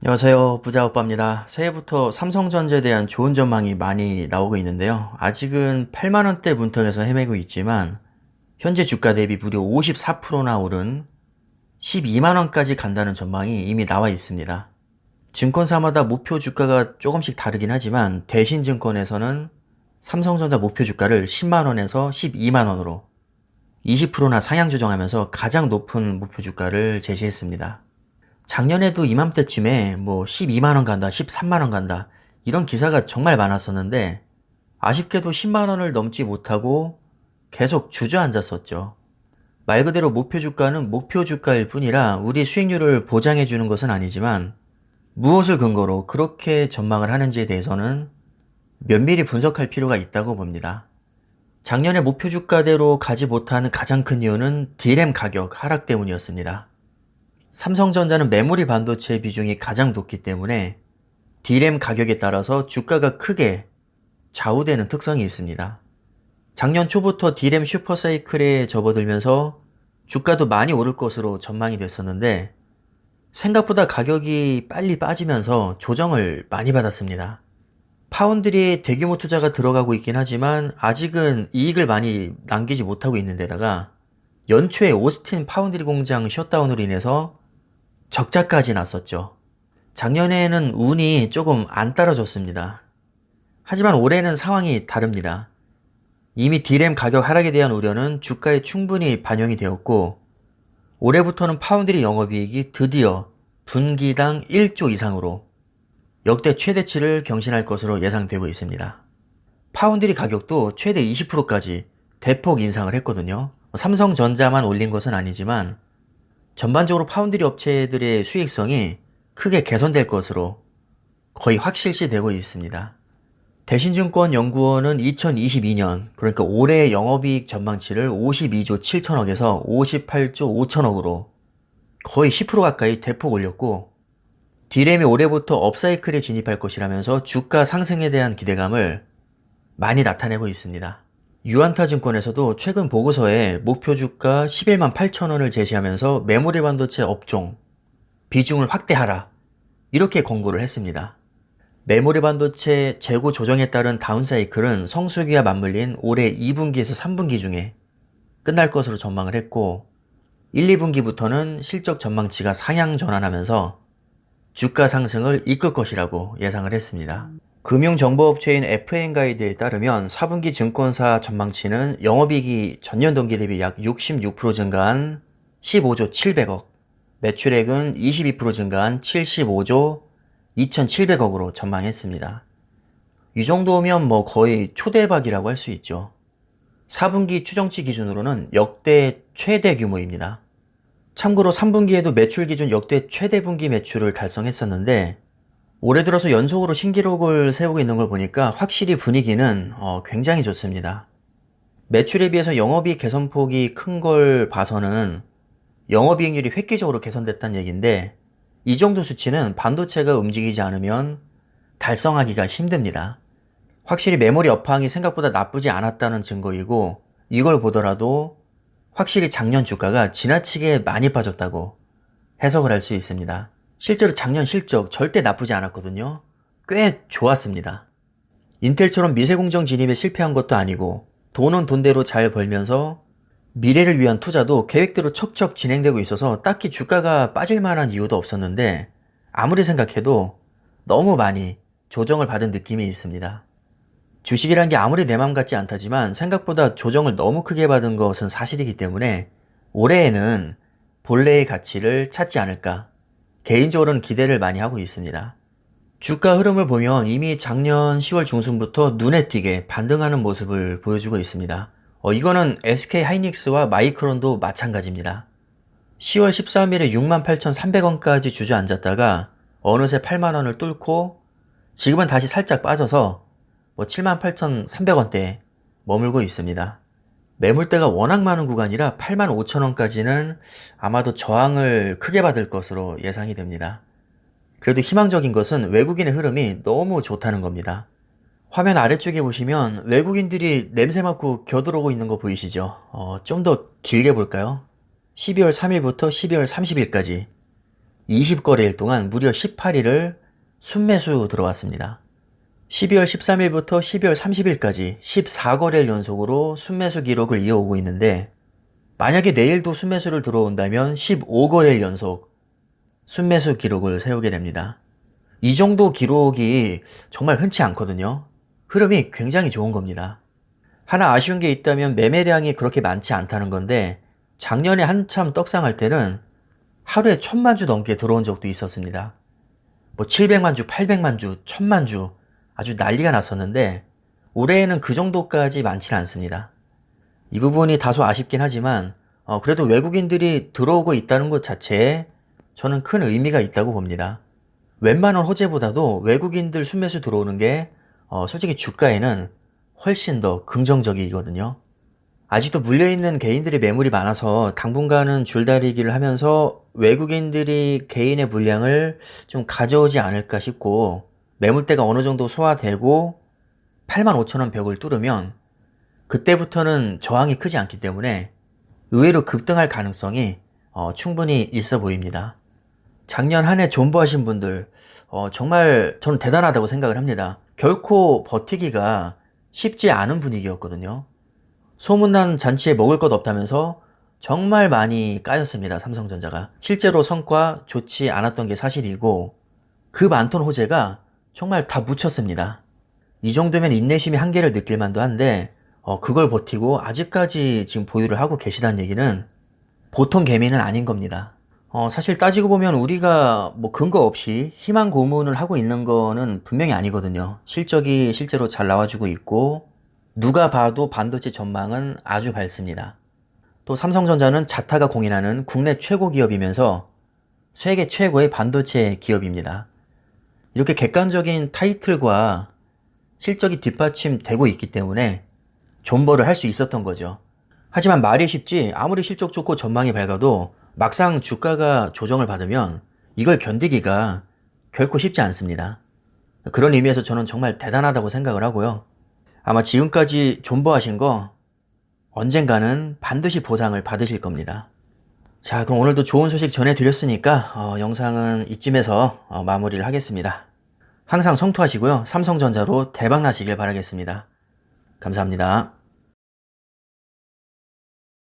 안녕하세요. 부자오빠입니다. 새해부터 삼성전자에 대한 좋은 전망이 많이 나오고 있는데요. 아직은 8만원대 문턱에서 헤매고 있지만 현재 주가 대비 무려 54%나 오른 12만원까지 간다는 전망이 이미 나와 있습니다. 증권사마다 목표 주가가 조금씩 다르긴 하지만 대신증권에서는 삼성전자 목표 주가를 10만원에서 12만원으로 20%나 상향 조정하면서 가장 높은 목표 주가를 제시했습니다. 작년에도 이맘때쯤에 뭐 12만원 간다, 13만원 간다, 이런 기사가 정말 많았었는데, 아쉽게도 10만원을 넘지 못하고 계속 주저앉았었죠. 말 그대로 목표 주가는 목표 주가일 뿐이라 우리 수익률을 보장해주는 것은 아니지만, 무엇을 근거로 그렇게 전망을 하는지에 대해서는 면밀히 분석할 필요가 있다고 봅니다. 작년에 목표 주가대로 가지 못하는 가장 큰 이유는 D램 가격 하락 때문이었습니다. 삼성전자는 메모리 반도체 비중이 가장 높기 때문에 D램 가격에 따라서 주가가 크게 좌우되는 특성이 있습니다. 작년 초부터 D램 슈퍼사이클에 접어들면서 주가도 많이 오를 것으로 전망이 됐었는데 생각보다 가격이 빨리 빠지면서 조정을 많이 받았습니다. 파운드리에 대규모 투자가 들어가고 있긴 하지만 아직은 이익을 많이 남기지 못하고 있는 데다가 연초에 오스틴 파운드리 공장 셧다운으로 인해서 적자까지 났었죠. 작년에는 운이 조금 안 따라줬습니다. 하지만 올해는 상황이 다릅니다. 이미 D램 가격 하락에 대한 우려는 주가에 충분히 반영이 되었고 올해부터는 파운드리 영업이익이 드디어 분기당 1조 이상으로 역대 최대치를 경신할 것으로 예상되고 있습니다. 파운드리 가격도 최대 20%까지 대폭 인상을 했거든요. 삼성전자만 올린 것은 아니지만 전반적으로 파운드리 업체들의 수익성이 크게 개선될 것으로 거의 확실시되고 있습니다. 대신증권연구원은 2022년, 그러니까 올해 영업이익 전망치를 52조 7천억에서 58조 5천억으로 거의 10% 가까이 대폭 올렸고, D램이 올해부터 업사이클에 진입할 것이라면서 주가 상승에 대한 기대감을 많이 나타내고 있습니다. 유안타증권에서도 최근 보고서에 목표 주가 11만 8천 원을 제시하면서 메모리 반도체 업종 비중을 확대하라, 이렇게 권고를 했습니다. 메모리 반도체 재고 조정에 따른 다운사이클은 성수기와 맞물린 올해 2분기에서 3분기 중에 끝날 것으로 전망을 했고 1, 2분기부터는 실적 전망치가 상향 전환하면서 주가 상승을 이끌 것이라고 예상을 했습니다. 금융정보업체인 FN가이드에 따르면 4분기 증권사 전망치는 영업이익이 전년 동기 대비 약 66% 증가한 15조 700억, 매출액은 22% 증가한 75조 2,700억으로 전망했습니다. 이 정도면 뭐 거의 초대박이라고 할 수 있죠. 4분기 추정치 기준으로는 역대 최대 규모입니다. 참고로 3분기에도 매출 기준 역대 최대 분기 매출을 달성했었는데 올해 들어서 연속으로 신기록을 세우고 있는 걸 보니까 확실히 분위기는 굉장히 좋습니다. 매출에 비해서 영업이익 개선폭이 큰 걸 봐서는 영업이익률이 획기적으로 개선됐다는 얘기인데 이 정도 수치는 반도체가 움직이지 않으면 달성하기가 힘듭니다. 확실히 메모리 업황이 생각보다 나쁘지 않았다는 증거이고 이걸 보더라도 확실히 작년 주가가 지나치게 많이 빠졌다고 해석을 할 수 있습니다. 실제로 작년 실적 절대 나쁘지 않았거든요. 꽤 좋았습니다. 인텔처럼 미세공정 진입에 실패한 것도 아니고 돈은 돈대로 잘 벌면서 미래를 위한 투자도 계획대로 척척 진행되고 있어서 딱히 주가가 빠질 만한 이유도 없었는데 아무리 생각해도 너무 많이 조정을 받은 느낌이 있습니다. 주식이란 게 아무리 내 맘 같지 않다지만 생각보다 조정을 너무 크게 받은 것은 사실이기 때문에 올해에는 본래의 가치를 찾지 않을까 개인적으로는 기대를 많이 하고 있습니다. 주가 흐름을 보면 이미 작년 10월 중순부터 눈에 띄게 반등하는 모습을 보여주고 있습니다. 이거는 SK 하이닉스와 마이크론도 마찬가지입니다. 10월 13일에 68,300원까지 주저앉았다가 어느새 8만원을 뚫고 지금은 다시 살짝 빠져서 78,300원대에 머물고 있습니다. 매물대가 워낙 많은 구간이라 85,000원까지는 아마도 저항을 크게 받을 것으로 예상이 됩니다. 그래도 희망적인 것은 외국인의 흐름이 너무 좋다는 겁니다. 화면 아래쪽에 보시면 외국인들이 냄새 맡고 겨들어오고 있는 거 보이시죠? 좀 더 길게 볼까요? 12월 3일부터 12월 30일까지 20거래일 동안 무려 18일을 순매수 들어왔습니다. 12월 13일부터 12월 30일까지 14거래일 연속으로 순매수 기록을 이어오고 있는데, 만약에 내일도 순매수를 들어온다면 15거래일 연속 순매수 기록을 세우게 됩니다. 이 정도 기록이 정말 흔치 않거든요. 흐름이 굉장히 좋은 겁니다. 하나 아쉬운 게 있다면 매매량이 그렇게 많지 않다는 건데, 작년에 한참 떡상할 때는 하루에 1000만 주 넘게 들어온 적도 있었습니다. 뭐 700만 주, 800만 주, 1000만 주 아주 난리가 났었는데, 올해에는 그 정도까지 많지는 않습니다. 이 부분이 다소 아쉽긴 하지만 그래도 외국인들이 들어오고 있다는 것 자체에 저는 큰 의미가 있다고 봅니다. 웬만한 호재보다도 외국인들 순매수 들어오는 게 솔직히 주가에는 훨씬 더 긍정적이거든요. 아직도 물려있는 개인들의 매물이 많아서 당분간은 줄다리기를 하면서 외국인들이 개인의 물량을 좀 가져오지 않을까 싶고, 매물대가 어느 정도 소화되고 85,000원 벽을 뚫으면 그때부터는 저항이 크지 않기 때문에 의외로 급등할 가능성이 충분히 있어 보입니다. 작년 한 해 존버하신 분들 정말 저는 대단하다고 생각을 합니다. 결코 버티기가 쉽지 않은 분위기였거든요. 소문난 잔치에 먹을 것 없다면서 정말 많이 까였습니다. 삼성전자가. 실제로 성과 좋지 않았던 게 사실이고, 그 많던 호재가 정말 다 묻혔습니다. 이 정도면 인내심이 한계를 느낄 만도 한데, 그걸 버티고 아직까지 지금 보유를 하고 계시다는 얘기는 보통 개미는 아닌 겁니다. 사실 따지고 보면 우리가 뭐 근거 없이 희망 고문을 하고 있는 거는 분명히 아니거든요. 실적이 실제로 잘 나와주고 있고, 누가 봐도 반도체 전망은 아주 밝습니다. 또 삼성전자는 자타가 공인하는 국내 최고 기업이면서 세계 최고의 반도체 기업입니다. 이렇게 객관적인 타이틀과 실적이 뒷받침되고 있기 때문에 존버를 할 수 있었던 거죠. 하지만 말이 쉽지, 아무리 실적 좋고 전망이 밝아도 막상 주가가 조정을 받으면 이걸 견디기가 결코 쉽지 않습니다. 그런 의미에서 저는 정말 대단하다고 생각을 하고요. 아마 지금까지 존버하신 거 언젠가는 반드시 보상을 받으실 겁니다. 자, 그럼 오늘도 좋은 소식 전해드렸으니까 영상은 이쯤에서 마무리를 하겠습니다. 항상 성투하시고요. 삼성전자로 대박 나시길 바라겠습니다. 감사합니다.